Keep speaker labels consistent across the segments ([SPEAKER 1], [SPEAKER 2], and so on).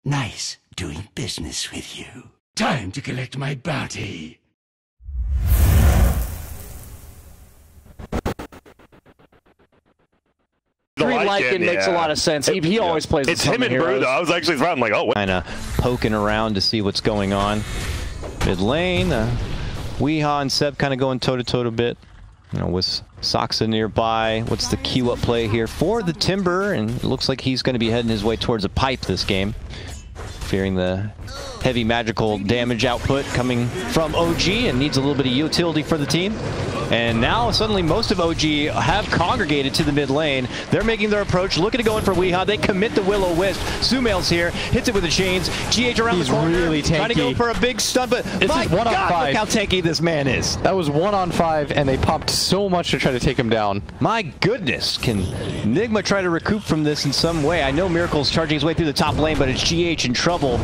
[SPEAKER 1] Nice doing business with you. Time to collect my bounty.
[SPEAKER 2] It makes a lot of sense. He always plays.
[SPEAKER 3] It's him and Brew, though. I was actually I'm like, oh.
[SPEAKER 4] Kind of poking around to see what's going on. Mid lane, Weehaw and Seb kind of going toe-to-toe a bit. You know, with Soxa nearby. What's the queue up play here for the Timber? And it looks like he's going to be heading his way towards a pipe this game. Fearing the heavy magical damage output coming from OG and needs a little bit of utility for the team. And now suddenly most of OG have congregated to the mid lane. They're making their approach, looking to go in for Weehaw. They commit the Will-O-Wisp. Sumail's here, hits it with the chains. GH around the corner,
[SPEAKER 5] really tanky.
[SPEAKER 4] Trying to go for a big stun, but my God, look how tanky this man is.
[SPEAKER 5] That was 1-on-5, and they popped so much to try to take him down.
[SPEAKER 4] My goodness, can NIGMA try to recoup from this in some way? I know Miracle's charging his way through the top lane, but it's GH in trouble,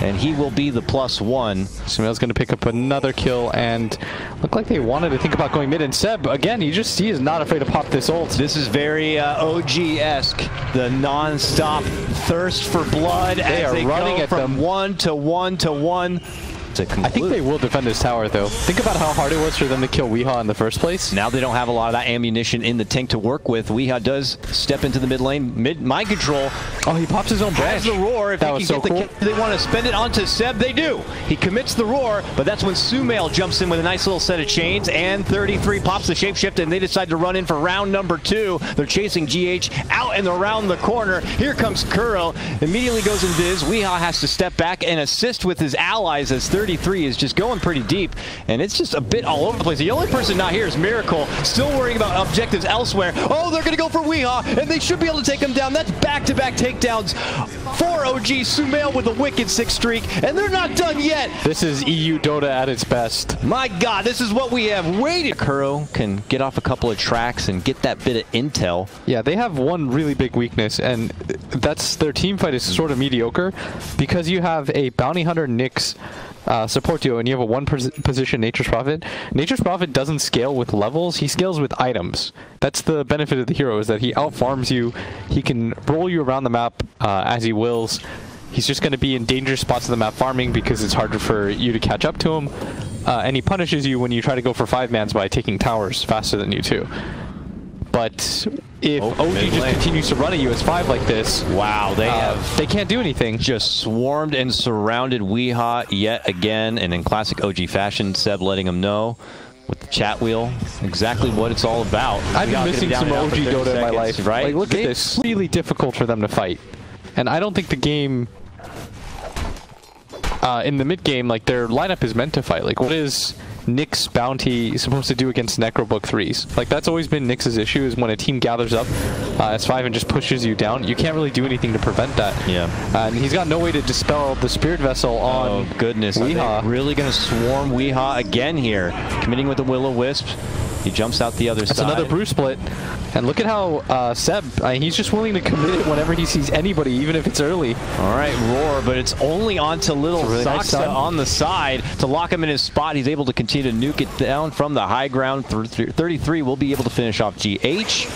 [SPEAKER 4] and he will be the +1.
[SPEAKER 5] Sumail's going to pick up another kill, and look like they wanted to think about going mid. And Seb, again, he is not afraid to pop this ult.
[SPEAKER 4] This is very OG-esque. The non-stop thirst for blood as they running at from 1 to 1 to 1.
[SPEAKER 5] I think they will defend this tower, though. Think about how hard it was for them to kill Weehaw in the first place.
[SPEAKER 4] Now they don't have a lot of that ammunition in the tank to work with. Weehaw does step into the mid lane. Mind control.
[SPEAKER 5] Oh, he pops his own branch.
[SPEAKER 4] Has the roar. If
[SPEAKER 5] that was so cool.
[SPEAKER 4] They want to spend it onto Seb, they do. He commits the roar, but that's when Sumail jumps in with a nice little set of chains, and 33 pops the shapeshift, and they decide to run in for round number 2. They're chasing GH out and around the corner. Here comes Kuro. Immediately goes in Viz. Weehaw has to step back and assist with his allies as 33 is just going pretty deep, and it's just a bit all over the place. The only person not here is Miracle, still worrying about objectives elsewhere. Oh, they're going to go for Weehaw, and they should be able to take him down. That's back-to-back takedowns for OG. Sumail with a wicked 6 streak, and they're not done yet.
[SPEAKER 5] This is EU Dota at its best.
[SPEAKER 4] My God, this is what we have waited. Kuro can get off a couple of tracks and get that bit of intel.
[SPEAKER 5] Yeah, they have one really big weakness, and that's their team fight is sort of mediocre because you have a Bounty Hunter Nyx support duo, and you have a 1 position Nature's Prophet. Nature's Prophet doesn't scale with levels, he scales with items. That's the benefit of the hero, is that he outfarms you. He can roll you around the map as he wills. He's just going to be in dangerous spots of the map farming because it's harder for you to catch up to him. And he punishes you when you try to go for 5-mans by taking towers faster than you too. But if OG just continues to run at you as 5 like this,
[SPEAKER 4] wow, they
[SPEAKER 5] can't do anything.
[SPEAKER 4] Just swarmed and surrounded Weehaw yet again, and in classic OG fashion, Seb letting him know with the chat wheel exactly what it's all about.
[SPEAKER 5] I've been missing some OG Dota in my life.
[SPEAKER 4] Right?
[SPEAKER 5] Like, look at this. It's really difficult for them to fight, and I don't think the game in the mid game, like, their lineup is meant to fight. Like, what is Nyx Bounty supposed to do against Necrobook 3s? Like, that's always been Nyx's issue, is when a team gathers up as 5 and just pushes you down, you can't really do anything to prevent that.
[SPEAKER 4] Yeah.
[SPEAKER 5] And he's got no way to dispel the Spirit Vessel on
[SPEAKER 4] goodness.
[SPEAKER 5] Weehaw.
[SPEAKER 4] Are they really going to swarm Weehaw again here? Committing with the Will-O-Wisp. He jumps out the other side.
[SPEAKER 5] That's another brew split. And look at how Seb, he's just willing to commit it whenever he sees anybody, even if it's early.
[SPEAKER 4] All right, roar, but it's only onto little really Soxa on the side to lock him in his spot. He's able to continue to nuke it down from the high ground. 33 will be able to finish off GH.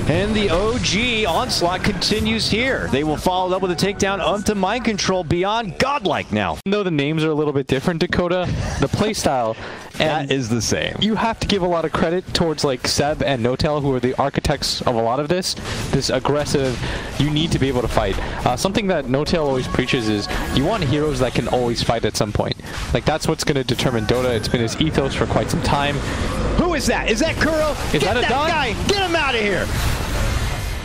[SPEAKER 4] And the OG onslaught continues here. They will follow up with a takedown onto Mind Control beyond godlike now.
[SPEAKER 5] Even though the names are a little bit different, Dakota, the playstyle
[SPEAKER 4] that is the same.
[SPEAKER 5] You have to give a lot of credit towards like Seb and Notel, who are the architects of a lot of this aggressive, you need to be able to fight. Something that Notel always preaches is you want heroes that can always fight at some point. Like, that's what's going to determine Dota. It's been his ethos for quite some time.
[SPEAKER 4] Who is that? Is that Kuro? Get that guy! Get him out of here!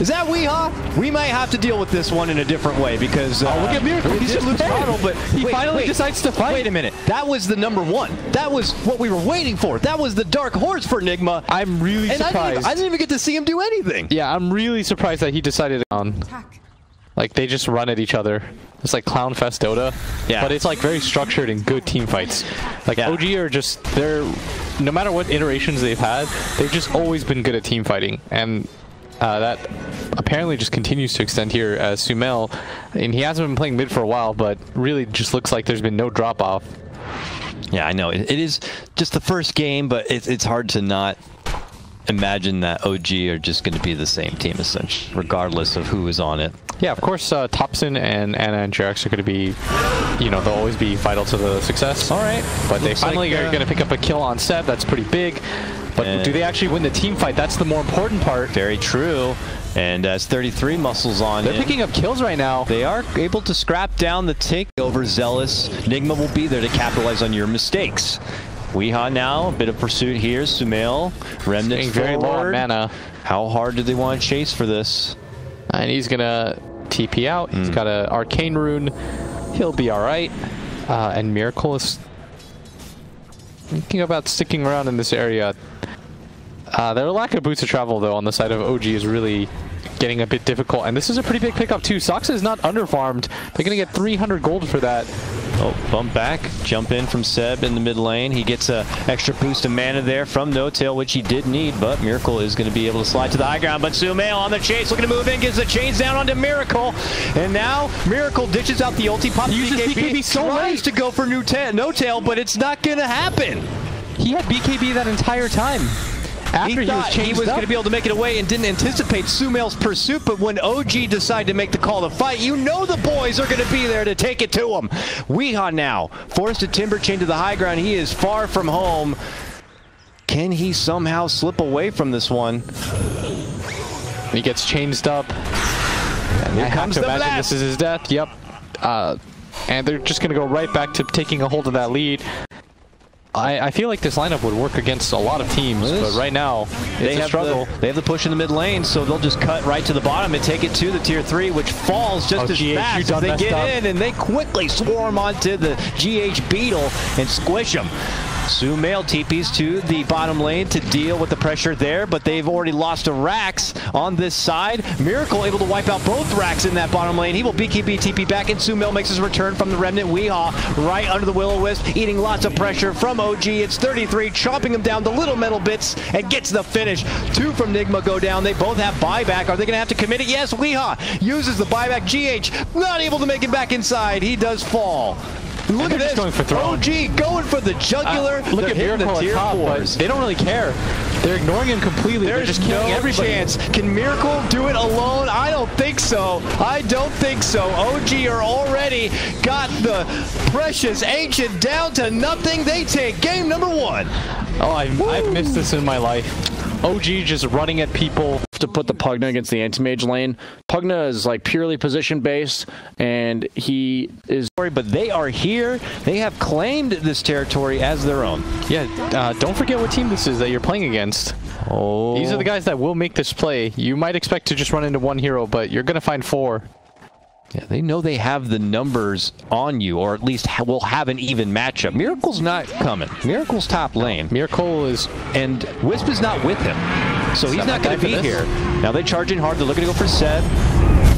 [SPEAKER 4] Is that Weehaw? We might have to deal with this one in a different way because
[SPEAKER 5] look at Miracle. He's just lose throttle, but he finally decides to fight.
[SPEAKER 4] Wait a minute. That was the #1. That was what we were waiting for. That was the dark horse for NIGMA.
[SPEAKER 5] I'm really surprised.
[SPEAKER 4] I didn't even get to see him do anything.
[SPEAKER 5] Yeah, I'm really surprised that he decided on. Like, they just run at each other. It's like Clown Fest Dota. Yeah. But it's like very structured and good team fights. Like, OG are just, no matter what iterations they've had, they've just always been good at team fighting. And that apparently just continues to extend here as Sumail, and he hasn't been playing mid for a while, but really just looks like there's been no drop off.
[SPEAKER 4] Yeah, I know. It is just the first game, but it's hard to not imagine that OG are just going to be the same team, essentially, regardless of who is on it.
[SPEAKER 5] Yeah, of course, Thompson and Anna and Jarex are going to be, you know, they'll always be vital to the success.
[SPEAKER 4] All right.
[SPEAKER 5] But they finally are going to pick up a kill on Seb. That's pretty big. But do they actually win the team fight? That's the more important part.
[SPEAKER 4] Very true. And as 33 muscles on,
[SPEAKER 5] they're picking up kills right now.
[SPEAKER 4] They are able to scrap down the takeover. Zealous. NIGMA will be there to capitalize on your mistakes. Weehaw now, a bit of pursuit here. Sumail, Remnant
[SPEAKER 5] very low on mana.
[SPEAKER 4] How hard do they want to chase for this?
[SPEAKER 5] And he's going to TP out. He's got an Arcane Rune. He'll be all right. And Miracle is thinking about sticking around in this area. Their lack of boots of travel, though, on the side of OG is really getting a bit difficult. And this is a pretty big pickup, too. Soxa is not underfarmed. They're going to get 300 gold for that.
[SPEAKER 4] Oh, bump back. Jump in from Seb in the mid lane. He gets an extra boost of mana there from No-Tail, which he did need, but Miracle is going to be able to slide to the high ground. But Sumail on the chase, looking to move in, gets the chains down onto Miracle. And now Miracle ditches out the ulti, pops BKB,
[SPEAKER 5] so
[SPEAKER 4] tries to go for No-Tail, but it's not going to happen.
[SPEAKER 5] He had BKB that entire time. After
[SPEAKER 4] he thought he was going to be able to make it away and didn't anticipate Sumail's pursuit, but when OG decided to make the call to fight, you know the boys are going to be there to take it to him. Weehaw now, forced to timber chain to the high ground. He is far from home. Can he somehow slip away from this one?
[SPEAKER 5] He gets changed up. And
[SPEAKER 4] here comes the blast.
[SPEAKER 5] This is his death. Yep. And they're just going to go right back to taking a hold of that lead. I feel like this lineup would work against a lot of teams, but right now it's a struggle.
[SPEAKER 4] They have the push in the mid lane, so they'll just cut right to the bottom and take it to the tier 3, which falls just as fast as they get in, and they quickly swarm onto the GH Beetle and squish them. Sumail TPs to the bottom lane to deal with the pressure there, but they've already lost a Rax on this side. Miracle able to wipe out both Rax in that bottom lane. He will BKB TP back, and Sumail makes his return from the Remnant. Weehaw right under the Will-O-Wisp, eating lots of pressure from OG. It's 33, chopping him down to little metal bits, and gets the finish. 2 from NIGMA go down. They both have buyback. Are they going to have to commit it? Yes, Weehaw uses the buyback. GH not able to make it back inside. He does fall. Look at this,
[SPEAKER 5] going for
[SPEAKER 4] OG going for the jugular.
[SPEAKER 5] Look at Miracle at top, but they don't really care. They're ignoring him completely. They're just killing everybody.
[SPEAKER 4] Chance. Can Miracle do it alone? I don't think so. I don't think so. OG are already got the precious Ancient down to nothing. They take game number 1.
[SPEAKER 5] Oh, I've missed this in my life. OG just running at people.
[SPEAKER 2] To put the Pugna against the anti-mage lane. Pugna is like purely position based, and he is.
[SPEAKER 4] But they are here. They have claimed this territory as their own.
[SPEAKER 5] Yeah, don't forget what team this is that you're playing against.
[SPEAKER 4] Oh,
[SPEAKER 5] these are the guys that will make this play. You might expect to just run into one hero, but you're gonna find 4.
[SPEAKER 4] Yeah, they know they have the numbers on you, or at least will have an even matchup. Miracle's not coming. Miracle's top lane.
[SPEAKER 5] Miracle is,
[SPEAKER 4] and Wisp is not with him, so he's not going to be here. Now they charge in hard. They're looking to go for Seb.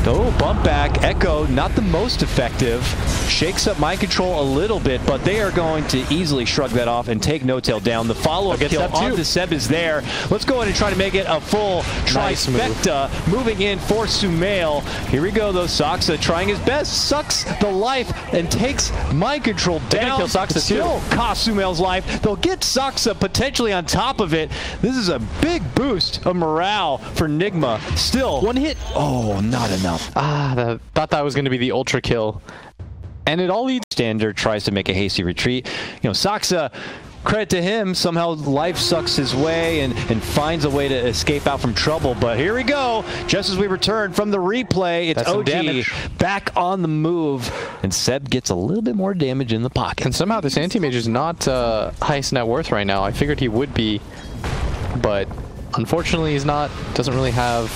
[SPEAKER 4] Oh, bump back. Echo, not the most effective. Shakes up mind control a little bit, but they are going to easily shrug that off and take No-Tail down. The follow-up kill onto Seb is there. Let's go ahead and try to make it a full trifecta. Moving in for Sumail. Here we go, though. Soxa trying his best. Sucks the life and takes mind control down.
[SPEAKER 5] Kill Soxa
[SPEAKER 4] still cost Sumail's life. They'll get Soxa potentially on top of it. This is a big boost of morale for NIGMA. Still.
[SPEAKER 5] 1 hit.
[SPEAKER 4] Oh, not enough.
[SPEAKER 5] Thought that was going to be the ultra kill. And it all leads.
[SPEAKER 4] Standard tries to make a hasty retreat. You know, Soxa, credit to him, somehow life sucks his way and finds a way to escape out from trouble. But here we go. Just as we return from the replay, it's OG back on the move. And Seb gets a little bit more damage in the pocket.
[SPEAKER 5] And somehow this anti-mage is not highest net worth right now. I figured he would be. But unfortunately he's not. Doesn't really have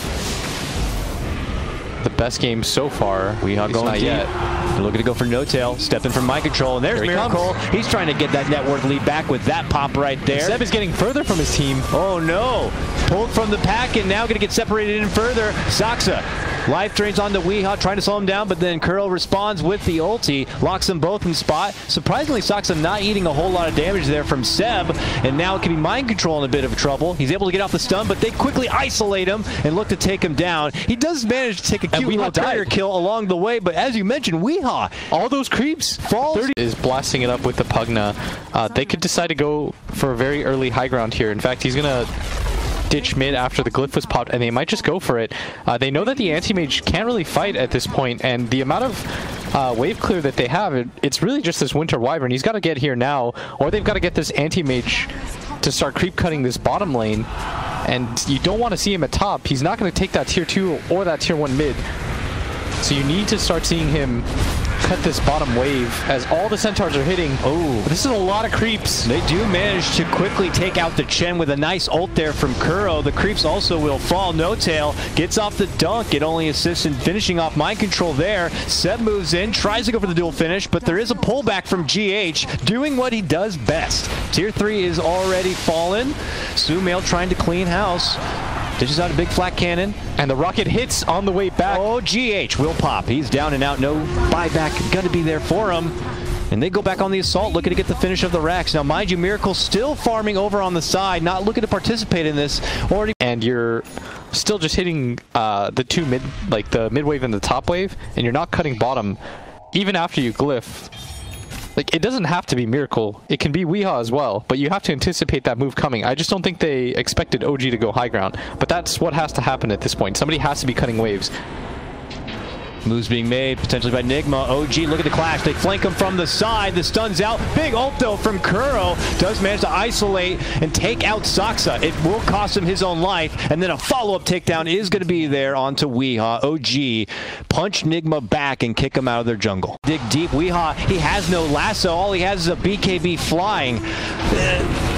[SPEAKER 5] the best game so far.
[SPEAKER 4] Weehaw going deep. They're looking to go for No-Tail, stepping from mind control, and there's Miracle. He's trying to get that network lead back with that pop right there.
[SPEAKER 5] Seb is getting further from his team.
[SPEAKER 4] Oh no! Pulled from the pack and now going to get separated in further. Soxa, life drains onto Weehaw, trying to slow him down, but then Curl responds with the ulti, locks them both in spot. Surprisingly, Soxa not eating a whole lot of damage there from Seb, and now it can be mind control in a bit of trouble. He's able to get off the stun, but they quickly isolate him and look to take him down. He does manage to take a cute little carrier kill along the way, but as you mentioned, Weehaw,
[SPEAKER 5] all those creeps, falls is blasting it up with the Pugna. They could decide to go for a very early high ground here. In fact, he's gonna ditch mid after the glyph was popped, and they might just go for it. They know that the anti-mage can't really fight at this point, and the amount of wave clear that they have, it's really just this Winter Wyvern. He's got to get here now, or they've got to get this anti-mage to start creep cutting this bottom lane, and you don't want to see him at top. He's not going to take that tier 2 or that tier 1 mid, so you need to start seeing him cut this bottom wave as all the centaurs are hitting. Oh, this is a lot of creeps.
[SPEAKER 4] They do manage to quickly take out the Chen with a nice ult there from Kuro. The creeps also will fall. No Tail gets off the dunk. It only assists in finishing off mind control there. Seb moves in, tries to go for the dual finish, but there is a pullback from GH, doing what he does best. Tier 3 is already fallen. Sumail trying to clean house. Dishes out a big flat cannon,
[SPEAKER 5] and the rocket hits on the way back.
[SPEAKER 4] Oh, GH will pop. He's down and out. No buyback going to be there for him. And they go back on the assault, looking to get the finish of the Rax. Now, mind you, Miracle still farming over on the side, not looking to participate in this.
[SPEAKER 5] And you're still just hitting the two mid, like the mid wave and the top wave, and you're not cutting bottom, even after you glyph. Like, it doesn't have to be Miracle. It can be Weehaw as well, but you have to anticipate that move coming. I just don't think they expected OG to go high ground, but that's what has to happen at this point. Somebody has to be cutting waves.
[SPEAKER 4] Moves being made, potentially by NIGMA. OG, look at the clash. They flank him from the side. The stun's out. Big ult, though, from Kuro. Does manage to isolate and take out Saksa. It will cost him his own life. And then a follow-up takedown is going to be there onto Weehaw. OG, punch NIGMA back and kick him out of their jungle. Dig deep. Weehaw, he has no lasso. All he has is a BKB flying.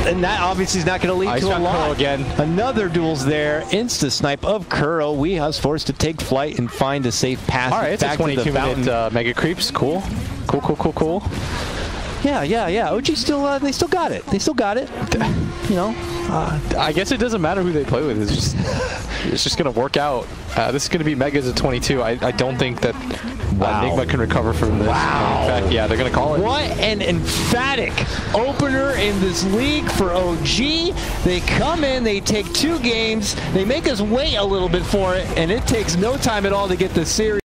[SPEAKER 4] And that obviously is not going to lead to a lot.
[SPEAKER 5] Again.
[SPEAKER 4] Another duel's there. Insta-snipe of Kuro. Weehaw's forced to take flight and find a safe path.
[SPEAKER 5] All right, it's a 22-minute mega creeps. Cool. Cool.
[SPEAKER 4] Yeah. OG still, they still got it. You know.
[SPEAKER 5] I guess it doesn't matter who they play with. It's just going to work out. This is going to be megas at 22. I don't think that NIGMA can recover from this.
[SPEAKER 4] Wow.
[SPEAKER 5] In fact, yeah, they're going to call it.
[SPEAKER 4] What an emphatic opener in this league for OG. They come in, they take 2 games, they make us wait a little bit for it, and it takes no time at all to get this series.